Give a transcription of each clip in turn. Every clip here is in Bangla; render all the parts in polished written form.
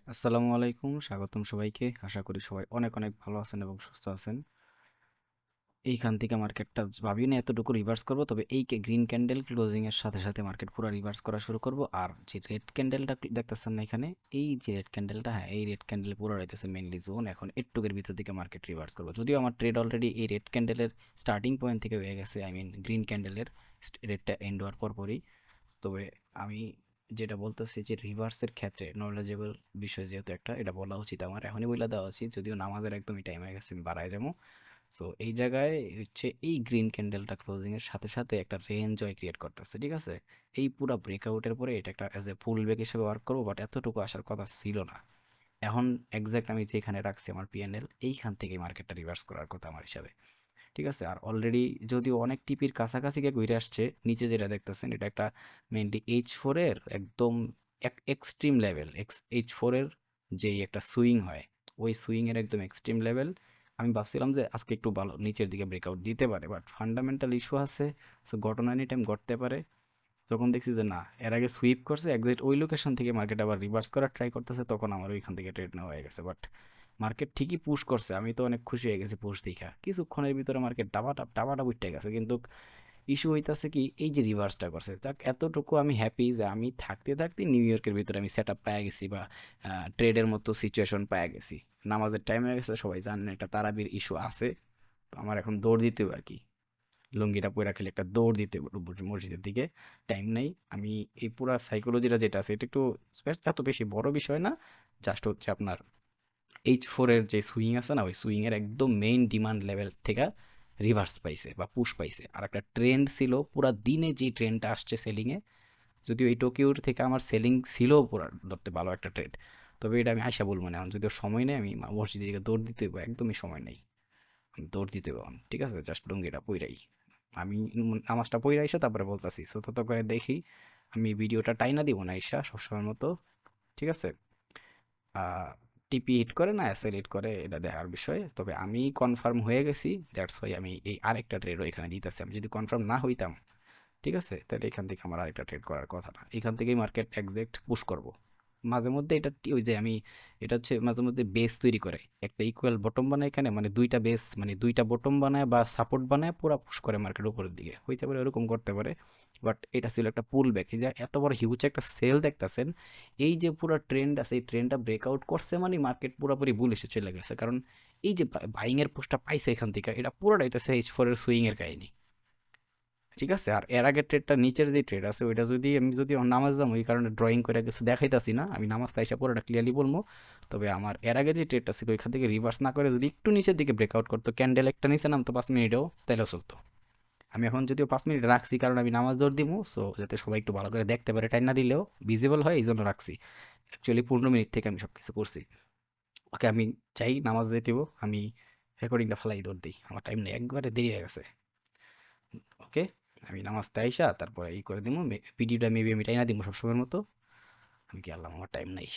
আসসালামু আলাইকুম, স্বাগতম সবাইকে। আশা করি সবাই অনেক অনেক ভালো আছেন এবং সুস্থ আছেন। এইখান থেকে মার্কেটটা ভাবি না এতটুকু রিভার্স করব, তবে এই গ্রিন ক্যান্ডেল ক্লোজিং এর সাথে সাথে মার্কেট পুরো রিভার্স করা শুরু করব। আর যে রেড ক্যান্ডেলটা দেখতেছেন না এখানে, এই যে রেড ক্যান্ডেলটা, হ্যাঁ এই রেড ক্যান্ডেল পুরো রইতেছে মেইনলি জোন। এখন এর ভিতর দিকে মার্কেট রিভার্স করবো, যদিও আমার ট্রেড অলরেডি এই রেড ক্যান্ডেলের স্টার্টিং পয়েন্ট থেকে হয়ে গেছে, আই মিন গ্রিন ক্যান্ডেলের রেডটা এন্ড হওয়ার পরপরই। তবে আমি যেটা বলতেছি যে রিভার্সের ক্ষেত্রে নলেজেবল বিষয় যেহেতু একটা, এটা বলা উচিত, আমার এখনই বলে দেওয়া উচিত, যদিও নামাজের একদমই টাইম হয়ে গেছে, আমি বাড়ায় যাবো। সো এই জায়গায় হচ্ছে এই গ্রিন ক্যান্ডেলটা ক্লোজিং এর সাথে সাথে একটা রেঞ্জ ক্রিয়েট করতেছে, ঠিক আছে। এই পুরো ব্রেকআউটের পরে এটা একটা অ্যাজ এ পুল ব্যাক হিসেবে ওয়ার্ক করবো, বাট এতটুকু আসার কথা ছিল না। এখন এক্সাক্ট আমি যেখানে রাখছি আমার পিএনএল, এইখান থেকে মার্কেটটা রিভার্স করার কথা আমার হিসাবে, ঠিক আছে। আর অলরেডি যদিও অনেক টিপির কাছাকাছি গিয়ে ঘুরে আসছে, নিচে যেটা দেখতেছেন এটা একটা মেইনলি H4 এর একদম এক্সট্রিম লেভেল, H4 এর যেই একটা সুইং হয়, ওই সুইং এর একদম এক্সট্রিম লেভেল। আমি ভাবছিলাম যে আজকে একটু ভালো নিচের দিকে ব্রেকআউট দিতে পারে, বাট ফান্ডামেন্টাল ইস্যু আছে। সো ঘটনা এনি টাইম ঘটতে পারে। যখন দেখছি যে না, এর আগে সুইপ করছে এক্সাক্ট ওই লোকেশন থেকে মার্কেট আবার রিভার্স করার ট্রাই করতেছে, তখন আমার ওইখান থেকে ট্রেড নেওয়া হয়ে গেছে। বাট মার্কেট ঠিকই পুশ করছে, আমি তো অনেক খুশি হয়ে গেছি পুশ দেখা। কিছুক্ষণের ভিতরে মার্কেট ডাবাটা উঠে গেছে, কিন্তু ইস্যু হইতাছে কি, এই যে রিভার্সটা করছে, যাক এতটুকু আমি হ্যাপি যে আমি থাকতে থাকতে নিউ ইয়র্কের ভিতরে আমি সেট আপ পাই গেছি, বা ট্রেডের মতো সিচুয়েশন পাই গেছি। নামাজের টাইম হয়ে গেছে, সবাই জানেন একটা তারাবির ইস্যু আছে। তো আমার এখন দৌড় দিতে হবে আর কি, লুঙ্গিটা পরে খেলে একটা দৌড় দিতে হবে মসজিদের দিকে। টাইম নেই। আমি এই পুরা সাইকোলজিটা যেটা আছে এটা একটু এত বেশি বড় বিষয় না। জাস্ট হচ্ছে আপনার H4 এর যে সুইং আছে না, ওই সুইং এর একদম মেইন ডিমান্ড লেভেল থেকে রিভার্স পাইছে বা পুশ পাইছে। আর একটা ট্রেন্ড ছিল পুরা দিনে, যে ট্রেন্ডটা আসছে সেলিং এ, যদিও এই টোকিওর থেকে আমার সেলিং ছিল পুরা ধরতে ভালো একটা ট্রেড। তবে এটা আমি আশা বলবো না, এখন যদিও সময় নেই, আমি মসজিদের দিকে দৌড় দিতে হইব, একদমই সময় নেই। দৌড় দিতে হইব এখন, ঠিক আছে, জাস্ট লুঙ্গিটা পইরাই আমি নামাজটা পইরা আইসা তারপরে বলতাছি। সো তত করে দেখি, আমি ভিডিওটা টাইনা দিব না আইসা সবসময়ের মতো, ঠিক আছে। টিপি হিট করে না এসএল হিট করে, এটা দেখার বিষয়। তবে আমি কনফার্ম হয়ে গেছি, দ্যাটস ওয়াই আমি এই আরেকটা ট্রেডও এখানে দিতেছি। আমি যদি কনফার্ম না হইতাম, ঠিক আছে, তাহলে এখান থেকে আমার আরেকটা ট্রেড করার কথা না, এখান থেকেই মার্কেট এক্সাক্ট পুশ করব। মাঝে মধ্যে এটা ওই যে আমি, এটা হচ্ছে মাঝে মধ্যে বেস তৈরি করে একটা ইকুয়াল বটম বানায় এখানে, মানে দুইটা বেস, মানে দুইটা বটম বানায় বা সাপোর্ট বানায় পুরা পুশ করে মার্কেট উপরের দিকে, হইতে পারে এরকম করতে পারে। বাট এটা ছিল একটা পুল ব্যাক। এই যে এত বড় হিউজ একটা সেল দেখতেছেন, এই যে পুরো ট্রেন্ড আছে, এই ট্রেন্ডটা ব্রেকআউট করছে মানে মার্কেট পুরোপুরি বুলিশে চলে গেছে। কারণ এই যে বাইং এর পুশটা পাইছে এখান থেকে, এটা পুরোটাই তো H4 এর সুইং এর কাহিনী, ঠিক আছে। আর এর আগের ট্রেডটা, নিচের যে ট্রেড আছে ওইটা যদি আমি যদি নামাজ যাম, ওই কারণে ড্রয়িং করে কিছু দেখাইতাছি না, আমি নামাজটা এসে পুরোটা ক্লিয়ারলি বলবো। তবে আমার এর আগের যে ট্রেডটা ছিল ওইখান থেকে রিভার্স না করে যদি একটু নিচের দিকে ব্রেকআউট করতো, ক্যান্ডেল একটা নিচে নামতো 5 মিনিটেও, তাহলেও চলতো। আমি এখন যদিও 5 মিনিট রাখছি কারণ আমি নামাজ দৌড় দিব, সো যাতে সবাই একটু ভালো করে দেখতে পারে, টাইম না দিলেও ভিজিবল হয়, এই জন্য রাখছি। অ্যাকচুয়ালি 15 মিনিট থেকে আমি সব কিছু করছি। ওকে, আমি চাই নামাজ যেতে দিব, আমি রেকর্ডিংটা ফেলাই দৌড় দিই, আমার টাইম নেই, একবারে দেরি হয়ে গেছে। ওকে, আমি নামাজটা আইসা তারপরে ই করে দিব, ভিডিওটা মেবি আমি টাইনা দিব সবসময়ের মতো। আমি কি আল্লাহ, আমার টাইম নাই।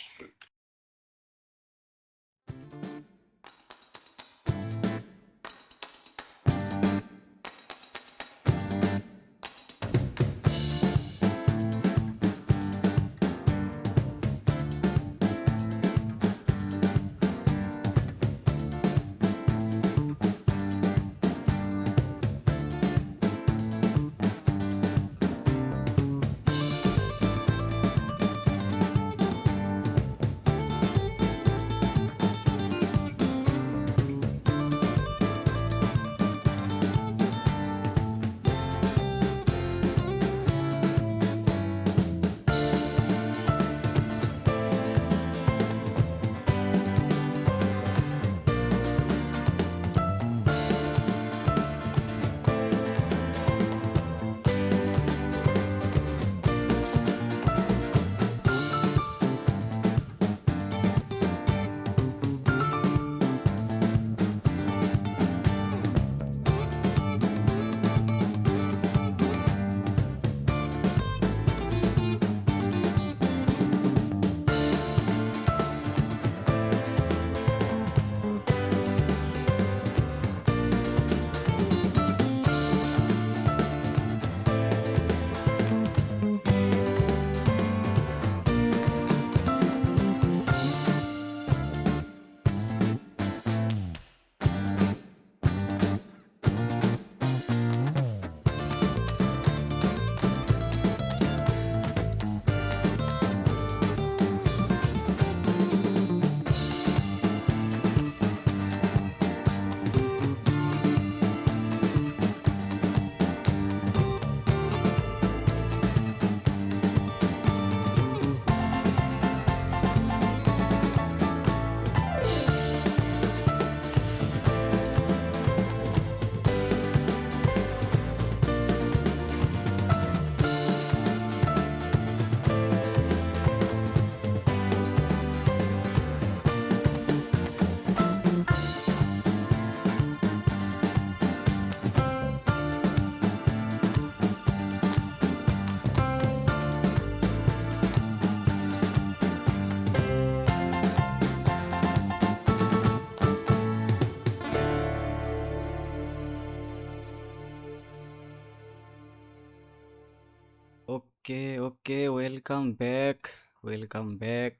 ওকে ওকে, ওয়েলকাম ব্যাক, ওয়েলকাম ব্যাক।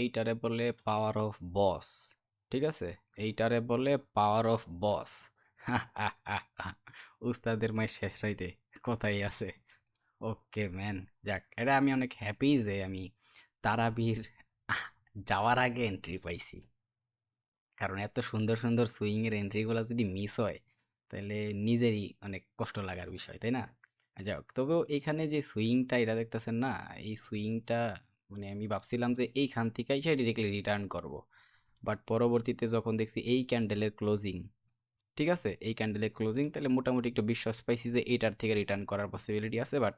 এইটারে বলে পাওয়ার অফ বস, ঠিক আছে? এইটারে বলে পাওয়ার অফ বস। উস্তাদের মাই শেষ রাইতে কথাই আছে। ওকে ম্যান, যাক, এটা আমি অনেক হ্যাপি যে আমি তারাবির যাওয়ার আগে এন্ট্রি পাইছি। কারণ এত সুন্দর সুন্দর সুইং এর এন্ট্রিগুলো যদি মিস হয় তাহলে নিজেরই অনেক কষ্ট লাগার বিষয়, তাই না? যাই হোক, তবেও এখানে যে সুইংটা এটা দেখতেছেন না, এই সুইংটা মানে আমি ভাবছিলাম যে এইখান থেকে এসে ডিরেক্টলি রিটার্ন করব, বাট পরবর্তীতে যখন দেখছি এই ক্যান্ডেলের ক্লোজিং, ঠিক আছে, এই ক্যান্ডেলের ক্লোজিং, তাহলে মোটামুটি একটু বিশ্বাস পাইছি যে এইটার থেকে রিটার্ন করার পসিবিলিটি আছে। বাট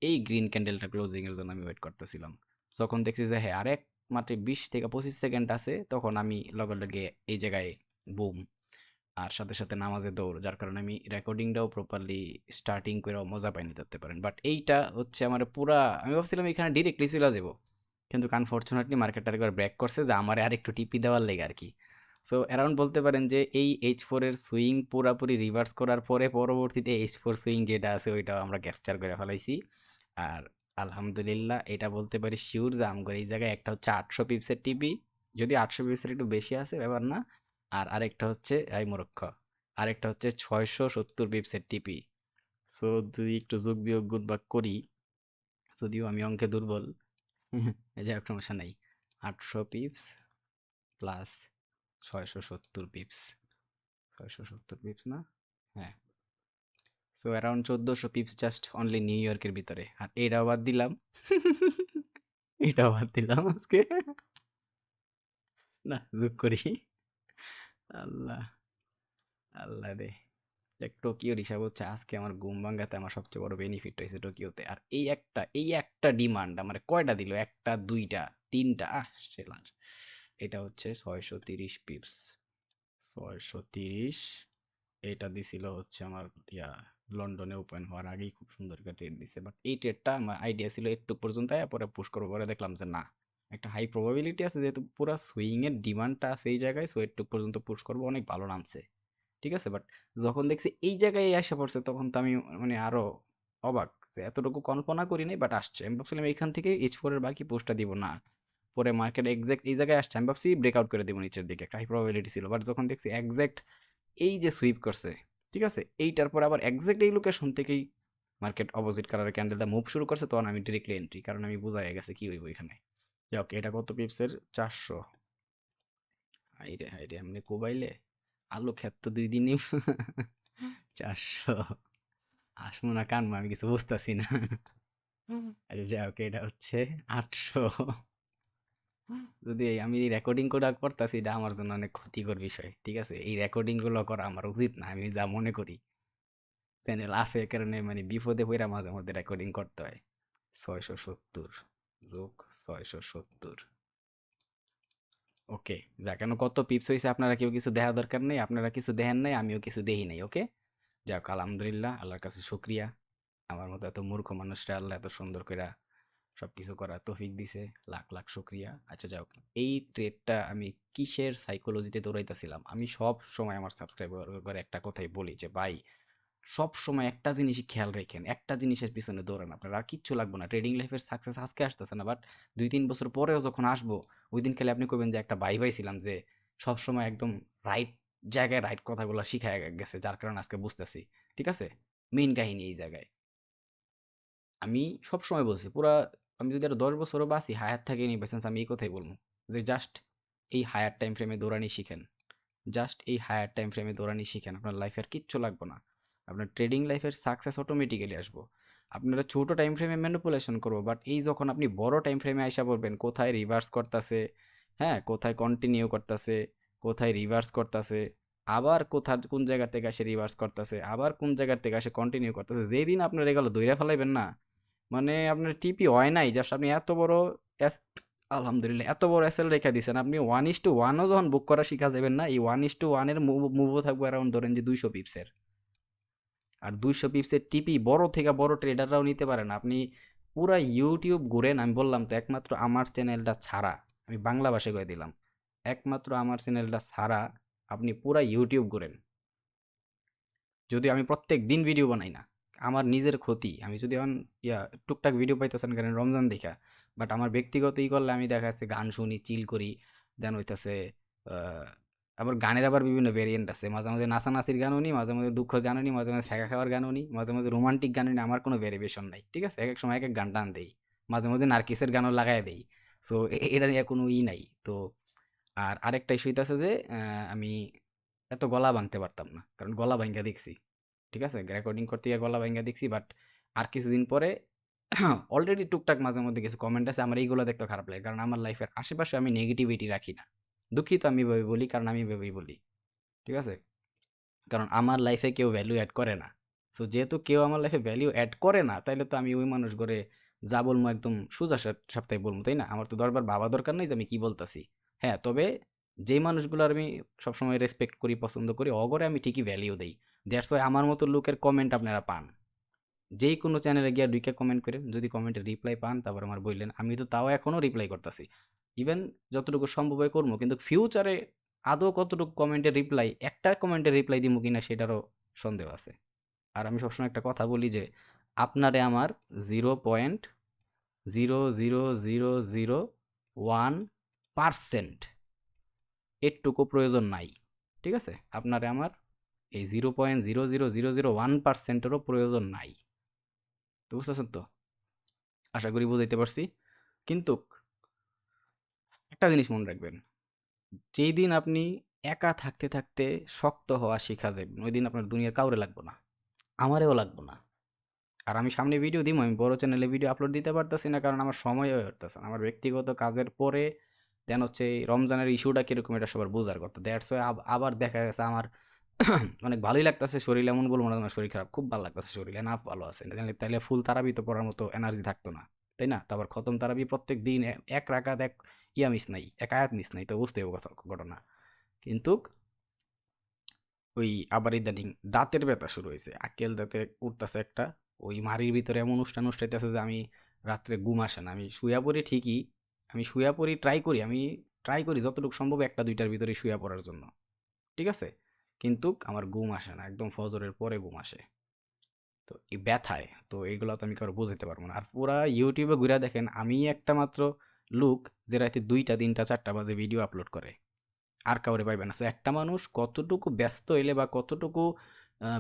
এই গ্রিন ক্যান্ডেলটা ক্লোজিং এর জন্য আমি ওয়েট করতেছিলাম। যখন দেখছি যে হ্যাঁ আরেক মাত্র 20 থেকে 25 সেকেন্ড আছে, তখন আমি লগে লগে এই জায়গায় বুম, আর সাথে সাথে নামাজে দৌড়, যার কারণে আমি রেকর্ডিংটাও প্রপারলি স্টার্টিং করে মজা পাইনি ধরতে পারেন। বাট এইটা হচ্ছে আমার পুরা, আমি ভাবছিলাম এখানে ডিরেক্টলি চলে যাবো, কিন্তু আনফরচুনেটলি মার্কেটটা একবার ব্রেক করছে, যে আমার আর একটু টিপি দেওয়ার লেগে আর কি। সো অ্যারাউন্ড বলতে পারেন যে এই H4 এর সুইং পুরাপুরি রিভার্স করার পরে পরবর্তীতে H4 সুইং যেটা আছে ওইটাও আমরা ক্যাপচার করে ফেলাইছি। আর আলহামদুলিল্লাহ এটা বলতে পারি শিওর যে আমগর এই জায়গায় একটা হচ্ছে 800 পিপসের টিপি, যদি 800 পিপসের একটু বেশি আছে ব্যাপার না। আর আরেকটা হচ্ছে এই মোরক্ষ, আরেকটা হচ্ছে 670 পিপসের টিপি। সো যদি একটু যোগ বিয়োগ গুণ ভাগ করি, যদিও আমি অঙ্কে দুর্বল, এই যে সমস্যা নাই, 800 পিপস প্লাস 670 পিপস, 670 পিপস না, হ্যাঁ, so around 1400 pips just only new ইয়র্কের ভিতরে। আর এটাও বাদ দিলাম, এটাও বাদ দিলাম আজকে, না যোগ করি, আল্লাহ, আল্লাহ রে। দেখ, টোকিওর হিসাব হচ্ছে আজকে আমার ঘুম ভাঙাতে আমার সবচেয়ে বড় বেনিফিট হয়েছে টোকিওতে। আর এই একটা ডিমান্ড আমার কয়টা দিল, একটা দুইটা তিনটা, সেলার। এটা হচ্ছে 630 পিপস, 630। এটা দিছিল হচ্ছে আমার ইয়া লন্ডনে ওপেন হওয়ার আগেই খুব সুন্দর একটা ট্রেড দিছে। বাট এই ট্রেডটা আমার আইডিয়া ছিল একটু পর্যন্ত, পরে পুশ করবো, পরে দেখলাম যে না, একটা হাই প্রবাবিলিটি আছে যেহেতু পুরো সুইং এর ডিমান্ডটা আছে এই জায়গায়, সো একটু পর্যন্ত পুশ করবো, অনেক ভালো নামছে, ঠিক আছে। বাট যখন দেখছি এই জায়গায় আসা পড়ছে তখন তো আমি মানে আরো অবাক, যে এতটুকু কল্পনা করি নাই, বাট আসছে। আমি ভাবছিলাম এখান থেকে H4 এর বাকি পোস্টটা দিব না, পরে মার্কেট এক্সাক্ট এই জায়গায় আসছে, আমি ভাবছি ব্রেকআউট করে দেবো নিচের দিকে, একটা হাই প্রবাবিলিটি ছিল। বাট যখন দেখছি এক্সাক্ট এই যে সুইপ করছে, ঠিক আছে, এইটার পর আবার এক্সাক্ট এই লোকেশন থেকেই মার্কেট অপোজিট কালারের ক্যান্ডেলটা মুভ শুরু করছে, তখন আমি ডিরেক্টলি এন্ট্রি, কারণ আমি বোঝা হয়ে গেছে কি হইব এখানে। ওকে, এটা কত পিপসের? 400। হাইরে হাইরে, এমনি কোবাইলে আলু খেত তো 2 দিনই। 400 আসমো না কানবো আমি কিছু বুঝতেছি না। আচ্ছা যাই হোক, এটা হচ্ছে 800। যদি আমি রেকর্ডিং করে করতেছি, এটা আমার জন্য অনেক ক্ষতিকর বিষয়, ঠিক আছে? এই রেকর্ডিং গুলো করা আমার উচিত না, আমি যা মনে করি। চ্যানেল আছে এ কারণে মানে বিপদে পড়া মাঝে মধ্যে রেকর্ডিং করতে হয়। 670 যোগ 670, ওকে। যা, কেন কত পিপস হয়েছে আপনারা কেউ কিছু দেখা দরকার নেই, আপনারা কিছু দেখেন নাই, আমিও কিছু দেখি নাই, ওকে। যাক, আলহামদুলিল্লাহ, আল্লাহর কাছে শুক্রিয়া, আমার মতো এত মূর্খ মানুষরা আল্লাহ এত সুন্দর করে সবকিছু করার তৌফিক দিছে, লাখ লাখ শুক্রিয়া। আচ্ছা যাও, এই ট্রেডটা আমি কিসের সাইকোলজিতে দৌড়াইতেছিলাম, আমি সব সময় আমার সাবস্ক্রাইবার করে একটা কথাই বলি যে ভাই, সব সময় একটা জিনিসই খেয়াল রাখেন, একটা জিনিসের পিছনে দৌড়ান, আপনার আর কিচ্ছু লাগবে না। ট্রেডিং লাইফের সাকসেস আজকে আসতেছে না, বাট 2-3 বছর পরেও যখন আসবো, ওই দিন খেলে আপনি কইবেন যে একটা ভাই পাইছিলাম যে সব সময় একদম রাইট জায়গায় রাইট কথাগুলো শিখায় গেছে, যার কারণে আজকে বুঝতেছি, ঠিক আছে? মেইন কাহিনী এই জায়গায়। আমি সবসময় বলছি পুরা, আমি যদি আরো 10 বছরও বাঁচি, হায়াত থাকে নি বাইচান্স, আমি এই কথাই বলবো যে জাস্ট এই হায়ার টাইম ফ্রেমে দৌড়ানি শিখেন, জাস্ট এই হায়ার টাইম ফ্রেমে দৌড়ানি শিখেন, আপনার লাইফে আর কিচ্ছু লাগবে না, আপনার ট্রেডিং লাইফের সাকসেস অটোমেটিক্যালি আসবো। আপনারা ছোট টাইম ফ্রেমে ম্যানিপুলেশন করবো, বাট এই যখন আপনি বড় টাইম ফ্রেমে আইসা পড়বেন, কোথায় রিভার্স করতেছে, হ্যাঁ, কোথায় কন্টিনিউ করতেছে, কোথায় রিভার্স করতেছে, আবার কোন জায়গা থেকে আসে রিভার্স করতেছে, আবার কোন জায়গা থেকে আসে কন্টিনিউ করতেছে, যেদিন আপনার এগুলো দৈরা ফেলাইবেন না, মানে আপনার টিপি হয় নাই, জাস্ট আপনি এত বড় এস- আলহামদুলিল্লাহ এত বড় এসএল রেখা দিয়েছেন, আপনি 1:1ও যখন বুক করা শিখা যাবেন না, এই 1:1 এর মুভও থাকবে অ্যারাউন্ড ধরেন যে 200 পিপসের। আর 200 পিপসের টিপি বড় থেকে বড় ট্রেডাররাও নিতে পারেন। আপনি পুরা ইউটিউব ঘুরেন, আমি বললাম তো একমাত্র আমার চ্যানেলটা ছাড়া, আমি বাংলা ভাষায় কয়ে দিলাম, একমাত্র আমার চ্যানেলটা ছাড়া আপনি পুরা ইউটিউব ঘুরেন, যদিও আমি প্রত্যেক দিন ভিডিও বানাই না, আমার নিজের ক্ষতি। আমি যদি এখন টুকটাক ভিডিও পাইতেছেন কারণ রমজান দেখা, বাট আমার ব্যক্তিগত করলে আমি দেখা যাচ্ছে গান শুনি, চিল করি, দেন হইতাছে আবার গানের আবার বিভিন্ন ভেরিয়েন্ট আছে। মাঝে মাঝে নাচানাচির গান শুনি, মাঝে মাঝে দুঃখের গান শুনি, মাঝে মাঝে ছ্যাঁকা খাওয়ার গান শুনি, মাঝে মাঝে রোমান্টিক গান শুনি। আমার কোনো ভেরিয়েশন নাই, ঠিক আছে? এক এক সময় এক এক গান টান দেই, মাঝে মাঝে নার্কিসের গানও লাগাই দেই। সো এটা নিয়ে কোনো নাই তো। আর আরেকটা ইস্যু হইতাছে যে আমি এত গলা ভাঙতে পারতাম না, কারণ গলা ভাঙ্গা দেখছি, ঠিক আছে? রেকর্ডিং করতে গিয়ে গলা ভাঙ্গা দেখছি, বাট আর কিছুদিন পরে অলরেডি টুকটাক মাঝে মধ্যে কিছু কমেন্ট আছে, আমার এইগুলো দেখতে খারাপ লাগে, কারণ আমার লাইফের আশেপাশে আমি নেগেটিভিটি রাখি না। দুঃখিত আমি এভাবে বলি, কারণ আমি এভাবেই বলি, ঠিক আছে? কারণ আমার লাইফে কেউ ভ্যালু অ্যাড করে না। সো যেহেতু কেউ আমার লাইফে ভ্যালু অ্যাড করে না, তাইলে তো আমি ওই মানুষ করে যা বলবো একদম সোজা সাপ্তাহে বলবো, তাই না? আমার তো দরবার ভাবা দরকার নেই যে আমি কি বলতাছি। হ্যাঁ, তবে যেই মানুষগুলোর আমি সবসময় রেসপেক্ট করি, পছন্দ করি, অগরে আমি ঠিকই ভ্যালিউ দেই। দ্যাটস ওয়াই আমার মতো লোকের কমেন্ট আপনারা পান। যেই কোনো চ্যানেলে গিয়া ঢুইকা কমেন্ট করেন, যদি কমেন্টে রিপ্লাই পান তারপর আমার বললেন, আমি তো তাও এখনো রিপ্লাই করতেছি। ইভেন যতটুকু সম্ভব হয় করবো, কিন্তু ফিউচারে আদৌ কতটুকু কমেন্টের রিপ্লাই, একটা কমেন্টের রিপ্লাই দিব কিনা সেটারও সন্দেহ আছে। আর আমি সবসময় একটা কথা বলি যে আপনারে আমার 0.00001% এরটুকু প্রয়োজন নাই, ঠিক আছে? আপনারে আমার এই 0.00001%-এরও প্রয়োজন নাই। তো বুঝতেছেন তো? আশা করি বুঝাইতে পারছি। কিন্তু একটা জিনিস মনে রাখবেন, যেই দিন আপনি একা থাকতে থাকতে শক্ত হওয়া শিখা যাবেন, ওই দিন আপনার দুনিয়ার কাউরে লাগবো না, আমারেও লাগবো না। আর আমি সামনে ভিডিও দিব, আমি বড় চ্যানেলে ভিডিও আপলোড দিতে পারতেছি না, কারণ আমার সময় হয়ে উঠতেছে না। আমার ব্যক্তিগত কাজের পরে দেন হচ্ছে এই রমজানের ইস্যুটা কিরকম এটা সবার বোঝার কথা। দ্যাটস ওয়াই আবার দেখা গেছে আমার অনেক ভালোই লাগতেছে শরীর, এমন বলবো না আমার শরীর খারাপ, খুব ভালো লাগতেছে শরীর, এনাফ ভালো আছে। তাইলে ফুল তারাবি তো পড়ার মতো এনার্জি থাকতো না, তাই না? তারপর খতম তারাবি প্রত্যেক দিন এক রাকাত এক মিস নাই, এক আয়াত মিস নাই, তো বুঝতে হবে ঘটনা। কিন্তু ওই আবার ইদানিং দাঁতের ব্যথা শুরু হয়েছে, আক্কেল দাঁতে উঠতেছে একটা। ওই মাড়ির ভিতরে এমন অনুষ্ঠান উষ্ঠাইতেছে যে আমি রাত্রে ঘুম আসে না। আমি শুয়া পড়ি ঠিকই, আমি শুয়া পড়ি, ট্রাই করি যতটুকু সম্ভব একটা দুইটার ভিতরে শুয়া পড়ার জন্য, ঠিক আছে? কিন্তু আমার ঘুম আসে না, একদম ফজরের পরে ঘুম আসে। তো এই ব্যথায় তো এইগুলো তো আমি কারো বোঝাতে পারবো না। আর পুরা ইউটিউবে ঘুরে দেখেন, আমি একটা মাত্র লোক যে রাতে 2টা 3টা 4টা বাজে ভিডিও আপলোড করে, আর কাউরে পাইবে না। সো একটা মানুষ কতটুকু ব্যস্ত হইলে বা কতটুকু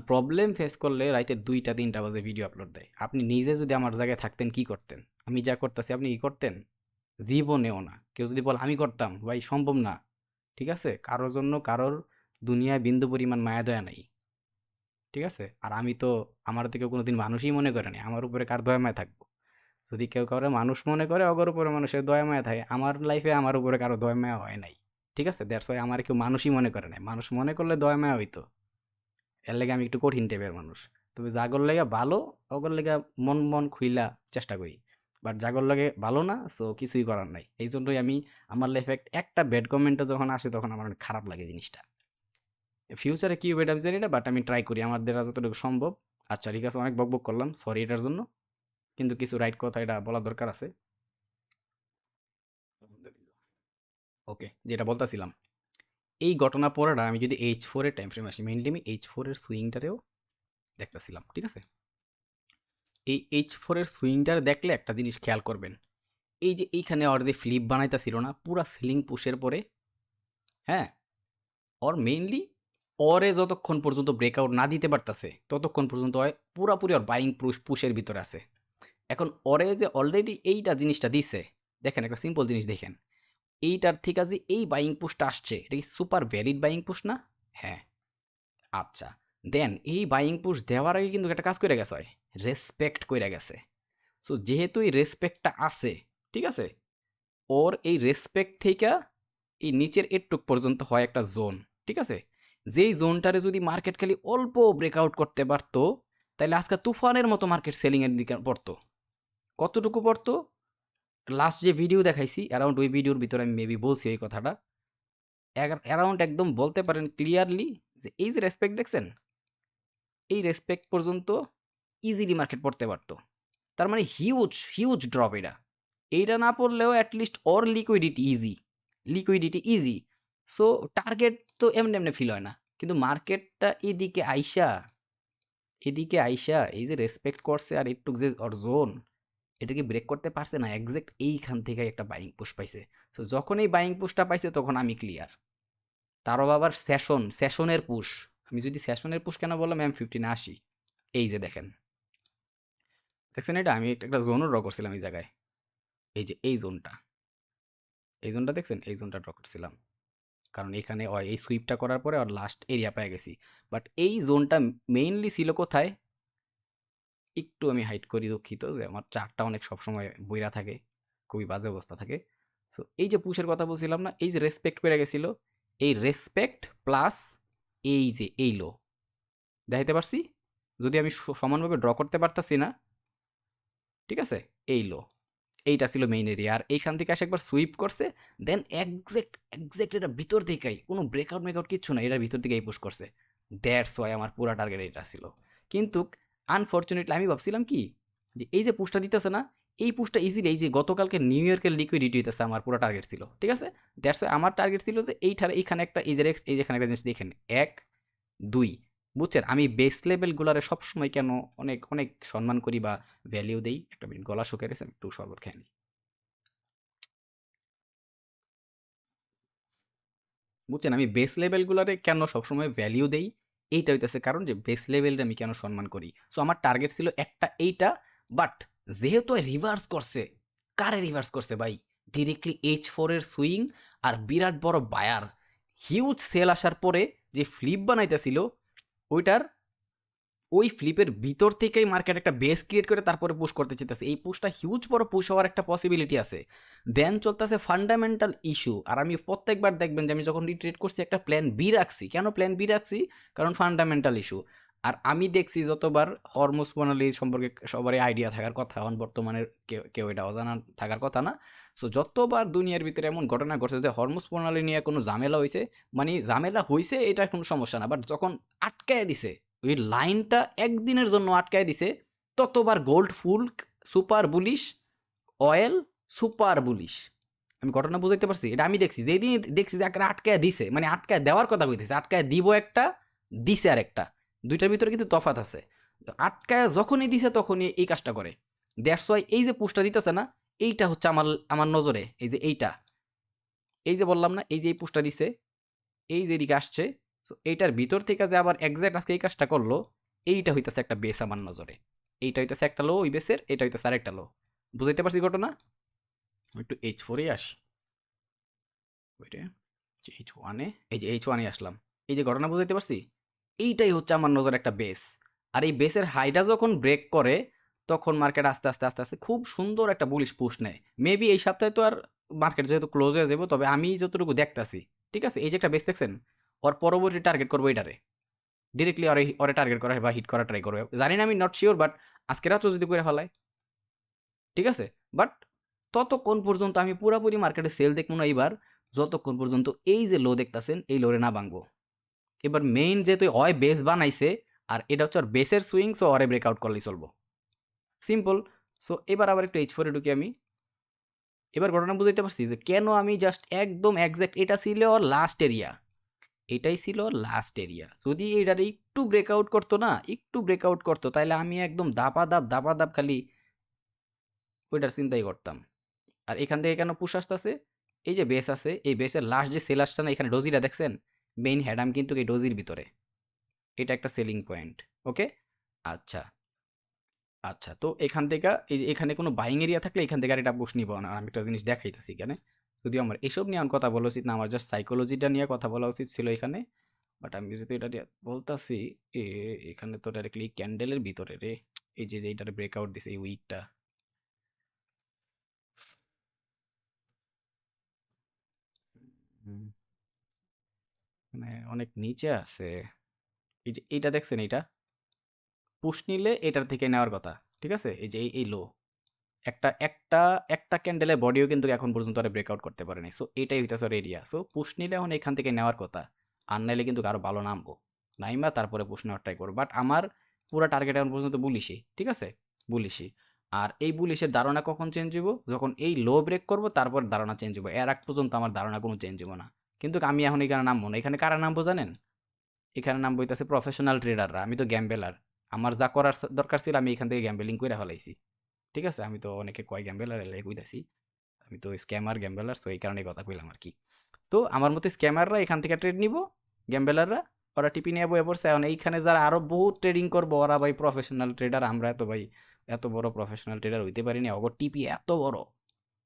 প্রবলেম ফেস করলে রাইতে 2টা 3টা বাজে ভিডিও আপলোড দেয়। আপনি নিজে যদি আমার জায়গায় থাকতেন কি করতেন? আমি যা করতেছি আপনি কি করতেন? জীবনেও না। কেউ যদি বলে আমি করতাম, ভাই সম্ভব না, ঠিক আছে? কারোর জন্য কারোর দুনিয়ায় বিন্দু পরিমাণ মায়া দয়া নাই, ঠিক আছে? আর আমি তো, আমার থেকে কোনোদিন মানুষই মনে করে নাই, আমার উপরে কার দয়া মায়া থাকবো? যদি কেউ কাউরে মানুষ মনে করে, অগর উপরে মানুষের দয়া মায়া থাকে। আমার লাইফে আমার উপরে কারো দয়া মায়া হয় নাই, ঠিক আছে? দ্যাটস ওয়াই আমার কেউ মানুষই মনে করে নাই। মানুষ মনে করলে দয়া মায়া হইতো। এর লেগে আমি একটু কঠিন টাইপের মানুষ। তবে জাগর লেগে ভালো, অগর লেগে মন মন খুইলা চেষ্টা করি। বাট জাগর লাগে ভালো না, সো কিছুই করার নাই। এই জন্যই আমি আমার লাইফে একটা ব্যাড কমেন্টও যখন আসে তখন আমার অনেক খারাপ লাগে জিনিসটা। ফিউচারে কি হবে এটা আমি জানি না, বাট আমি ট্রাই করি আমার দ্বারা যতটুকু সম্ভব। আচ্ছা ঠিক আছে, অনেক বকবক করলাম, সরি এটার জন্য। কিন্তু কিছু রাইট কথা এটা বলা দরকার আছে। ওকে, যেটা বলতেছিলাম, এই ঘটনা পড়াটা আমি যদি H4 এর টাইম ফ্রেম আসি, মেইনলি আমি H4 এর সুইংটারেও দেখতেছিলাম, ঠিক আছে? এই H4 এর সুইংটার দেখলে একটা জিনিস খেয়াল করবেন, এই যে এইখানে ওর যে ফ্লিপ বানাইতেছিল না পুরা সিলিং পুশের পরে, হ্যাঁ, ওর মেইনলি ওরে যতক্ষণ পর্যন্ত ব্রেকআউট না দিতে পারতাছে ততক্ষণ পর্যন্ত হয় পুরাপুরি ওর বাইং পুশের ভিতরে আছে। এখন ওরে যে অলরেডি এইটা জিনিসটা দিছে, দেখেন একটা সিম্পল জিনিস দেখেন, এইটার থেকে যে এই বাইং পুশটা আসছে এটা কি সুপার ভ্যালিড বাইং পুশ না? হ্যাঁ। আচ্ছা, দেন এই বাইং পুশ দেওয়ার আগে কিন্তু একটা কাজ করে গেছে, হয় রেসপেক্ট করে গেছে। সো যেহেতু এই রেসপেক্টটা আছে, ঠিক আছে, ওর এই রেসপেক্ট থেকে এই নিচের এটুক পর্যন্ত হয় একটা জোন, ঠিক আছে? যেই জোনটারে যদি মার্কেট খালি অল্প ব্রেকআউট করতে পারতো, তাহলে আজকে তুফানের মতো মার্কেট সেলিং এর দিকে পড়তো। কতটুকু পড়তো? লাস্ট যে ভিডিও দেখাইছি অ্যারাউন্ড ওই ভিডিওর ভিতরে আমি মেবি বলছি এই কথাটা, অ্যারাউন্ড একদম বলতে পারেন ক্লিয়ারলি যে এই যে রেসপেক্ট দেখছেন, এই রেসপেক্ট পর্যন্ত ইজিলি মার্কেট পড়তে পারতো। তার মানে হিউজ হিউজ ড্রপ এটা। এইটা না পড়লেও অ্যাটলিস্ট ওর লিকুইডিটি ইজি। সো টার্গেট তো এমনি এমনি ফিল হয় না, কিন্তু মার্কেটটা এদিকে আইসা এদিকে আইসা এই যে রেসপেক্ট করছে আর একটু যে ওর জোন এটাকে ব্রেক করতে পারছে না, এক্সাক্ট এইখান থেকে একটা বাইং পুশ পাইছে। তো যখন এই বাইং পুশটা পাইছে তখন আমি ক্লিয়ার। তারও আবার সেশনের পুশ। আমি যদি সেশনের পুশ কেন বললাম, M15 আসি, এই যে দেখেন, দেখছেন এটা আমি একটা জোনও ড্র করছিলাম এই জায়গায়। এই যে এই জোনটা দেখছেন, এই জোনটা ড্র করছিলাম, কারণ এখানে এই সুইপটা করার পরে আর লাস্ট এরিয়া পেয়ে গেছি। বাট এই জোনটা মেইনলি ছিল কোথায়, একটু আমি হাইড করি, দুঃখিত যে আমার চারটা অনেক সবসময় বইরা থাকে, খুবই বাজে অবস্থা থাকে। সো এই যে পুশের কথা বলছিলাম না, এই যে রেসপেক্ট পেয়ে গেছিল, এই রেসপেক্ট প্লাস এই যে এই লো দেখাইতে পারছি, যদি আমি সমানভাবে ড্র করতে পারতাছি না, ঠিক আছে, এই লো, এইটা ছিল মেইন এরিয়া। আর এইখান থেকে আসে একবার সুইপ করছে, দেন এক্সাক্ট এটা ভিতর থেকেই কোনো ব্রেকআউট মেকআউট কিচ্ছু না, এটার ভিতর থেকেই পুশ করছে। দ্যাটস ওয়াই আমার পুরা টার্গেট এটা ছিল। কিন্তু আনফর্চুনেটলি আমি ভাবছিলাম কি, যে এই যে পুশটা দিতেছে না, এই পুশটা ইজিলি এই যে গতকালকে নিউ ইয়র্কের লিকুইডিটি হইতেছে আমার পুরো টার্গেট ছিল, ঠিক আছে। দ্যাটস ওয়াই আমার টার্গেট ছিল যে এইখানে একটা এই যে এক্স, এই যেখানে একটা জিনিস দেখেন, 1 2, বুঝছেন। আমি বেস লেভেলগুলারে সবসময় কেন অনেক অনেক সম্মান করি বা ভ্যালিউ দেই। একটা মিনিট, গলা শুকিয়ে গেছে, একটু শরবত খেয়ে নিই। বুঝছেন, আমি বেস লেভেলগুলারে কেন সবসময় ভ্যালিউ দেই, এইটা হইতেছে কারণ, যে বেস লেভেলটা আমি কেন সম্মান করি। সো আমার টার্গেট ছিল একটা এইটা, বাট যেহেতু রিভার্স করছে, কারে রিভার্স করছে ভাই, ডিরেক্টলি H4 এর সুইং আর বিরাট বড় বায়ার, হিউজ সেল আসার পরে যে ফ্লিপ বানাইতেছিল, ওইটার ওই ফ্লিপের ভিতর থেকেই মার্কেট একটা বেস ক্রিয়েট করে তারপরে পুশ করতে চেতেছে। এই পুশটা হিউজ বড় পুশ হওয়ার একটা পসিবিলিটি আছে। দেন চলতেছে ফান্ডামেন্টাল ইস্যু। আর আমি প্রত্যেকবার দেখবেন যে আমি যখন রিট্রেড করছি একটা প্ল্যান বি রাখছি। কেন প্ল্যান বি রাখছি? কারণ ফান্ডামেন্টাল ইস্যু। আর আমি দেখছি যতবার হরমুজ প্রণালী সম্পর্কে সবারই আইডিয়া থাকার কথা, এখন বর্তমানের কেউ কেউ এটা অজানা থাকার কথা না। সো যতবার দুনিয়ার ভিতরে এমন ঘটনা ঘটছে যে হরমুজ প্রণালী নিয়ে কোনো ঝামেলা হয়েছে, মানে ঝামেলা হয়েছে এটা কোনো সমস্যা না, বাট যখন আটকায় দিছে, ওই লাইনটা একদিনের জন্য আটকায় দিছে, ততবার gold full super bullish, oil super bullish. আমি ঘটনা বুঝাইতে পারছি? এটা আমি দেখছি, যেদিন দেখছি যে আটকায় দিছে, মানে আটকায় দেওয়ার কথা কইতেছে, আটকায় দিব একটা, দিছে আর একটা, দুইটার ভিতরে কিন্তু তফাত আছে। আটকায় যখনই দিছে তখনই এই কাজটা করে। দ্যাটস ওয়াই এই যে পুশটা দিতেছে না, এইটা হচ্ছে আমার আমার নজরে, এই যে এইটা, এই যে বললাম না, এই যে এই পুশটা দিছে, এই যে এদিকে আসছে, সো এইটার ভিতর থেকে যে আবার এক্সাক্ট আজকে এই কাজটা করলো, এইটা হইতেছে একটা বেস আমার নজরে। এইটা হইতেছে একটা লো ওই বেসের, এটা হইতেছে আরেকটা লো। বুঝাইতে পারছি ঘটনা? একটু H4 আসি, ওইটা H1 এই যে H1 আসলাম, এই যে ঘটনা বুঝাইতে পারছি, এইটাই হচ্ছে আমার নজরে একটা বেস। আর এই বেসের হাইটা যখন ব্রেক করে, তখন মার্কেট আস্তে আস্তে আস্তে আস্তে খুব সুন্দর একটা বুলিশ পুশ নেয়। মেবি এই সপ্তাহে তো আর মার্কেট যেহেতু ক্লোজ হয়ে যাবো, তবে আমি যতটুকু দেখতাছি, ঠিক আছে, এই যে একটা বেস দেখছেন, ওর পরবর্তী টার্গেট করবো এটারে, ডিরেক্টলি ওরে টার্গেট করা বা হিট করা ট্রাই করবে। জানি না, আমি নট শিওর, বাট আজকে রাতও যদি করে ফেলায়, ঠিক আছে। বাট ততক্ষণ পর্যন্ত আমি পুরাপুরি মার্কেটে সেল দেখবো না এইবার, যতক্ষণ পর্যন্ত এই যে লো দেখতাছেন এই লোরে না ভাঙবো। এবার মেইন যেহেতু হয় বেস বানাইছে, আর এটা হচ্ছে ওর বেসের সুইং, সো ওরে ব্রেকআউট করলেই চলবো, সিম্পল। সো এবার আবার একটু H4 ঢুকি আমি। এবার ঘটনা বুঝাইতে পারছি যে কেন আমি জাস্ট একদম এক্সাক্ট, এটা ছিল ওর লাস্ট এরিয়া, এটাই ছিল লাস্ট এরিয়া। যদি এটার একটু ব্রেকআউট করতো না, একটু ব্রেকআউট করতো, তাহলে আমি একদম দাপা দাপ খালি ওইটার চিন্তাই করতাম। আর এখান থেকে কেন পুশ আসতেছে, এই যে বেস আছে, এই বেসের লাস্ট যে সেল আসছে না, এখানে ডোজিটা দেখছেন, মেইন হ্যাডাম কিন্তু এই ডোজির ভিতরে, এটা একটা সেলিং পয়েন্ট। ওকে, আচ্ছা আচ্ছা, তো এখান থেকে এই যে এখানে কোনো বাইং এরিয়া থাকলে এখান থেকে আর এটা পুশ নিব না। আমি একটা জিনিস দেখাইতেছি এখানে, যদিও আমার এসব নিয়ে আমার কথা বলা উচিত না, আমার জাস্ট সাইকোলজিটা নিয়ে কথা বলা উচিত ছিল এখানে। বাট আমি যেহেতু এটা বলতাছি, এখানে তো ডাইরেক্টলি ক্যান্ডেলের ভিতরে রে, এই যে এইটার ব্রেকআউট দিছে এই উইকটা, মানে অনেক নিচে আছে। এই যে এইটা দেখছেন, এইটা পুশ নিলে এটার থেকে নেওয়ার কথা, ঠিক আছে। এই যে এই লো, একটা একটা একটা ক্যান্ডেলের বডিও কিন্তু এখন পর্যন্ত আর ব্রেকআউট করতে পারেনি। সো এটাই হইতেছে ওর এরিয়া। সো পুশ নিলে এখন এখান থেকে নেওয়ার কথা, আর নাইলে কিন্তু আরো ভালো নামবো, নাইমা তারপরে পুশ নেওয়ার ট্রাই করবো। বাট আমার পুরো টার্গেট এখন পর্যন্ত বুলিশি, ঠিক আছে, বুলিশি। আর এই বুলিশের ধারণা কখন চেঞ্জ হইব, যখন এই লো ব্রেক করব তারপর ধারণা চেঞ্জ হইব, এর আগ পর্যন্ত আমার ধারণা কোনো চেঞ্জ হইব না। কিন্তু আমি এখন এখানে নামবো না। এখানে কারা নামবো জানেন? এখানে নামবো হইতেছে প্রফেশনাল ট্রেডাররা, আমি তো গ্যাম্বেলার। আমার যা করার দরকার ছিল আমি এখান থেকে গ্যাম্বলিং করে ফেলাইছি। ঠিক আছে, আমি তো অনেকে কয় গ্যাম্বেলার এলাই কইতাছি, আমি তো স্ক্যামার গ্যাম্বেলার, সো এই কারণে কথা কইলাম আর কি। তো আমার মতো স্ক্যামাররা এখান থেকে ট্রেড নিব, গ্যাম্বেলাররা ওরা টিপি নিয়ে বয়ে পড়ছে। এখন এইখানে যারা আরো বহুত ট্রেডিং করবো ওরা ভাই প্রফেশনাল ট্রেডার, আমরা তো ভাই এত বড় প্রফেশনাল ট্রেডার হইতে পারি না। অগর টিপি এত বড়,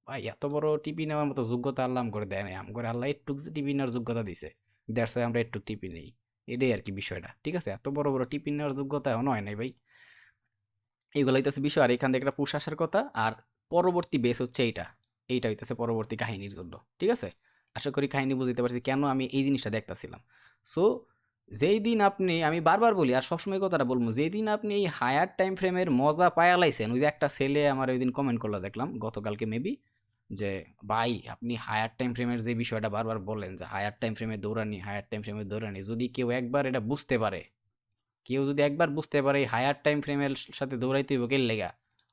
ভাই এত বড় টিপি নেওয়ার মতো যোগ্যতা আল্লাহ করে দেয় নাই, করে আল্লাহ একটু টিপি নেওয়ার যোগ্যতা দিছে, দ্যাটস ওয়াই আমরা একটু টিপি নেই। এটাই আর কি বিষয়টা, ঠিক আছে? এত বড় বড় টিপি নেওয়ার যোগ্যতা এখনো হয় নাই ভাই। এইগুলো হইতেছে বিষয়। আর এখান থেকে একটা পুশ আসার কথা, আর পরবর্তী বেস হচ্ছে এইটা, এইটা হইতেছে পরবর্তী কাহিনীর জন্য, ঠিক আছে? আশা করি কাহিনী বুঝতে পারছি কেন আমি এই জিনিসটা দেখতাছিলাম। সো যেই দিন আপনি, আমি বারবার বলি আর সবসময় কথাটা বলবো, যেই দিন আপনি এই হায়ার টাইম ফ্রেমের মজা পায়া লাইছেন, ওই যে একটা ছেলে আমার ওই দিন কমেন্ট করলো দেখলাম গতকালকে মেবি, যে ভাই আপনি হায়ার টাইম ফ্রেমের যে বিষয়টা বারবার বলেন যে হায়ার টাইম ফ্রেমে দৌড়ানি, হায়ার টাইম ফ্রেমে দৌড়ানি, যদি কেউ একবার এটা বুঝতে পারে, কেউ যদি একবার বুঝতে পারে হায়ার টাইম ফ্রেমের সাথে দৌড়াইতে হইব কেন লেগা,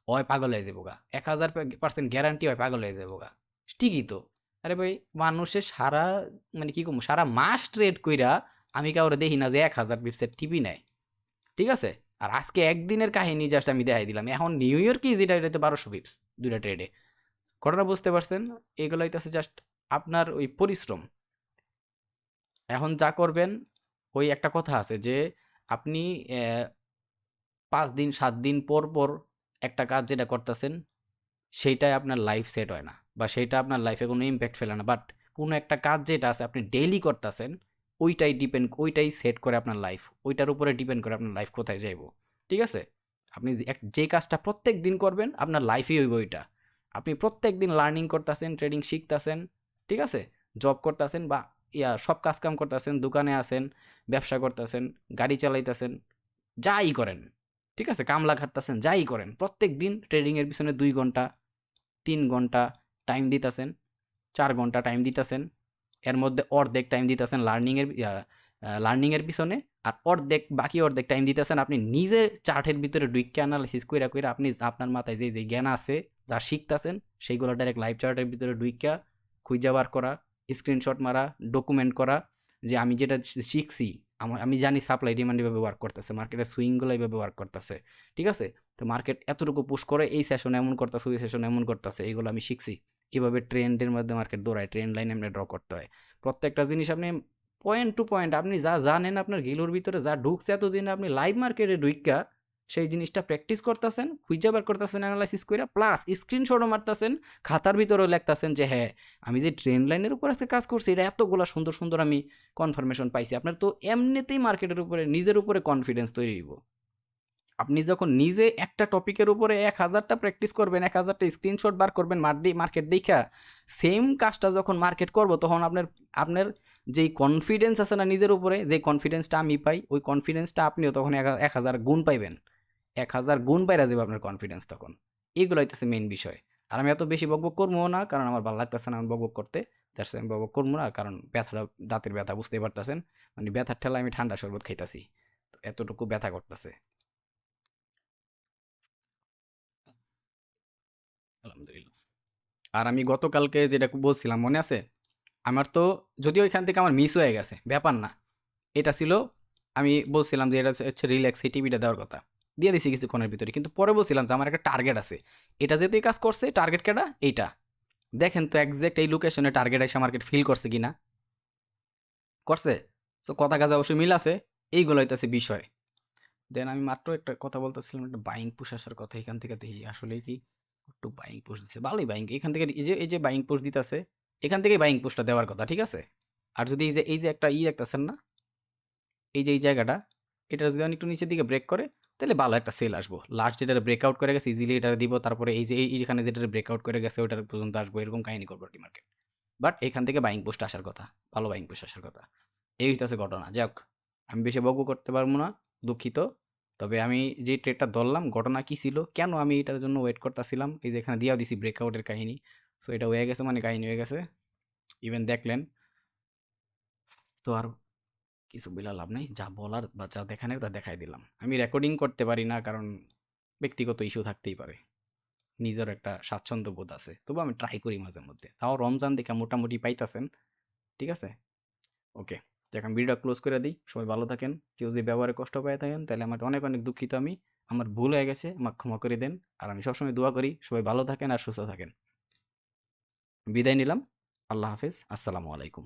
হয় পাগল হয়ে যাবো গা, 1000% গ্যারান্টি হয় পাগল হয়ে যাবো গা। ঠিকই তো। আরে ভাই, মানুষের সারা, মানে কি কম, সারা মাস ট্রেড কইরা আমি কাউরে দেখি না যে 1000 পিপসের টিপি নেয়, ঠিক আছে? আর আজকে একদিনের কাহিনী জাস্ট আমি দেখাই দিলাম, এখন নিউ ইয়র্কে যেটা, এটাতে 1200 পিপস দুইটা ট্রেডে। ঘটনা বুঝতে পারছেন? এগুলো হইতেছে জাস্ট আপনার ওই পরিশ্রম। এখন যা করবেন, ওই একটা কথা আছে যে আপনি 5 দিন 7 দিন পর পর একটা কাজ যেটা করতেছেন সেইটাই আপনার লাইফ সেট হয় না, বা সেইটা আপনার লাইফে কোনো ইম্প্যাক্ট ফেলে না। বাট কোনো একটা কাজ যেটা আছে আপনি ডেইলি করতেছেন, ওইটাই সেট করে আপনার লাইফ, ওইটার উপরে ডিপেন্ড করে আপনার লাইফ কোথায় যাইব, ঠিক আছে? আপনি যে কাজটা প্রত্যেক দিন করবেন আপনার লাইফই হইব ওইটা। আপনি প্রত্যেক দিন লার্নিং করতেছেন, ট্রেডিং শিখতেছেন, ঠিক আছে? জব করতেছেন বা সব কাজ কাম করতেছেন, দোকানে আছেন, ব্যবসা করতেছেন, গাড়ি চালাইতেছেন, যাই করেন, ঠিক আছে? কামলা খাটতেছেন, যাই করেন, প্রত্যেক দিন ট্রেডিং এর পিছনে 2 ঘন্টা 3 ঘন্টা টাইম দিতেছেন, 4 ঘন্টা টাইম দিতেছেন, এর মধ্যে অর্ধেক টাইম দিতেছেন লার্নিং এর পিছনে, আর বাকি অর্ধেক টাইম দিতেছেন আপনি নিজে চার্টের ভিতরে ডুইক্কা অ্যানালাইসিস কইরা কইরা, আপনি আপনার মাথায় যে যে জ্ঞান আছে, যা শিখতাছেন, সেইগুলো ডাইরেক্ট লাইভ চার্টের ভিতরে ডুইক্কা খুঁজা বার করা, স্ক্রিনশট মারা, ডকুমেন্ট করা, যে আমি যেটা শিখছি, আমি জানি সাপ্লাই ডিমান্ড এভাবে ওয়ার্ক করতেছে, মার্কেটের সুইংগুলো এইভাবে ওয়ার্ক করতেছে, ঠিক আছে? তো মার্কেট এতটুকু পুশ করে, এই সেশন এমন করতেছে, ওই সেশন এমন করতেছে, এগুলো আমি শিখছি। এভাবে ট্রেন্ডের মধ্যে মার্কেট দৌড়ায়, ট্রেন্ড লাইন এমনি ড্র করতে হয়। প্রত্যেকটা জিনিস আপনি পয়েন্ট টু পয়েন্ট আপনি যা জানেন, আপনার গিলোর ভিতরে যা ঢুকছে এতদিন, আপনি লাইভ মার্কেটে ঢুইক্কা সেই জিনিসটা প্র্যাকটিস করতেছেন, খুঁজে বার করতেছেন অ্যানালাইসিস করে, প্লাস স্ক্রিনশটও মারতেছেন, খাতার ভিতরেও লিখতেছেন যে হ্যাঁ আমি যে ট্রেন্ড লাইনের উপর আজকে কাজ করছি, এটা এতগুলা সুন্দর সুন্দর আমি কনফার্মেশন পাইছি। আপনার তো এমনিতেই মার্কেটের উপরে, নিজের উপরে কনফিডেন্স তৈরি হইব। আপনি যখন নিজে একটা টপিকের উপরে 1000টা প্র্যাকটিস করবেন, 1000টা স্ক্রিনশট বার করবেন মার্কেট দেখা, সেম কাজটা যখন মার্কেট করব, তখন আপনার আপনার যেই কনফিডেন্স আছে না নিজের উপরে, যে কনফিডেন্সটা আমি পাই, ওই কনফিডেন্সটা আপনিও তখন 1000 গুণ পাইবেন, 1000 গুণ বাইরা যাবে আপনার কনফিডেন্স তখন। এগুলো হইতেছে মেইন বিষয়। আর আমি এত বেশি বকবক করবো না, কারণ আমার ভালো লাগতেছে না আমি বকবক করতে, দ্যাটস আমি বকবক করবো না, কারণ ব্যথাটা, দাঁতের ব্যথা বুঝতেই পারতেছেন, মানে ব্যথার ঠেলা আমি ঠান্ডা শরবত খাইতাছি, তো এতটুকু ব্যথা করতেছে। আলহামদুলিল্লাহ। আর আমি গতকালকে যেটা বলছিলাম মনে আছে? আমার তো, যদিও এখান থেকে আমার মিস হয়ে গেছে, ব্যাপার না। এটা ছিল, আমি বলছিলাম যে এটা হচ্ছে রিল্যাক্স, এই টিভিটা দেওয়ার কথা। দিয়ে দিছি কিছুক্ষণের ভিতরে, কিন্তু পরে বলছিলাম যে আমার একটা টার্গেট আছে। এটা যেহেতু এই কাজ করছে, টার্গেট কেটা? এইটা। দেখেন তো এক্সাক্ট এই লোকেশনে টার্গেট এসে মার্কেট ফিল করছে কিনা? করছে? সো কথা কাজে অবশ্যই মিল আছে। এইগুলো হইতেছে বিষয়। দেন আমি মাত্র একটা কথা বলতেছিলাম, একটা বাইং পুশ আসার কথা, এখান থেকে দেখি আসলে কি একটু বাইং পুশ দিচ্ছে, ভালোই বাইং, এখান থেকে এই যে বাইং পুশ দিতেছে, এখান থেকে বাইং পুশটা দেওয়ার কথা, ঠিক আছে? আর যদি এই যে একটা দেখতেছেন না, এই যে এই জায়গাটা, এটা যদি আমি একটু নিচের দিকে ব্রেক করে, তাহলে ভালো একটা সেল আসবো। লাস্ট যেটা ব্রেকআউট করে গেছে ইজিলি এটা দিব, তারপরে এই যে এইখানে যেটা ব্রেকআউট করে গেছে ওটার পর্যন্ত আসবো, এরকম কাহিনী করবো আর কি মার্কেট। বাট এখান থেকে বাইং পোস্ট আসার কথা, ভালো বাইং পোস্ট আসার কথা। এই হইতেছে ঘটনা। যাক, আমি বেশি বকবক করতে পারবো না, দুঃখিত। তবে আমি যে ট্রেডটা ধরলাম, ঘটনা কি ছিল, কেন আমি এটার জন্য ওয়েট করতেছিলাম, এই যে এখানে দিয়েও দিছি ব্রেকআউটের কাহিনী। সো এটা হয়ে গেছে, মানে কাহিনী হয়ে গেছে, ইভেন দেখলেন। তো আর কিছু বলে লাভ নাই, যা বলার বা যা দেখানোর তা দেখাই দিলাম। আমি রেকর্ডিং করতে পারি না, কারণ ব্যক্তিগত ইস্যু থাকতেই পারে, নিজের একটা স্বাচ্ছন্দ্য বোধ আছে, তবু আমি ট্রাই করি মাঝে মধ্যে। তাও রমজান দেখে মোটামুটি পাইতাছেন, ঠিক আছে? ওকে। এখন ভিডিওটা ক্লোজ করে দিই। সবাই ভালো থাকেন। কেউ যদি ব্যবহারে কষ্ট পেয়ে থাকেন তাহলে আমার অনেক অনেক দুঃখিত আমি। আমার ভুল হয়ে গেছে, আমাকে ক্ষমা করে দেন। আর আমি সবসময় দোয়া করি সবাই ভালো থাকেন আর সুস্থ থাকেন। বিদায় নিলাম। আল্লাহ হাফেজ। আসসালামু আলাইকুম।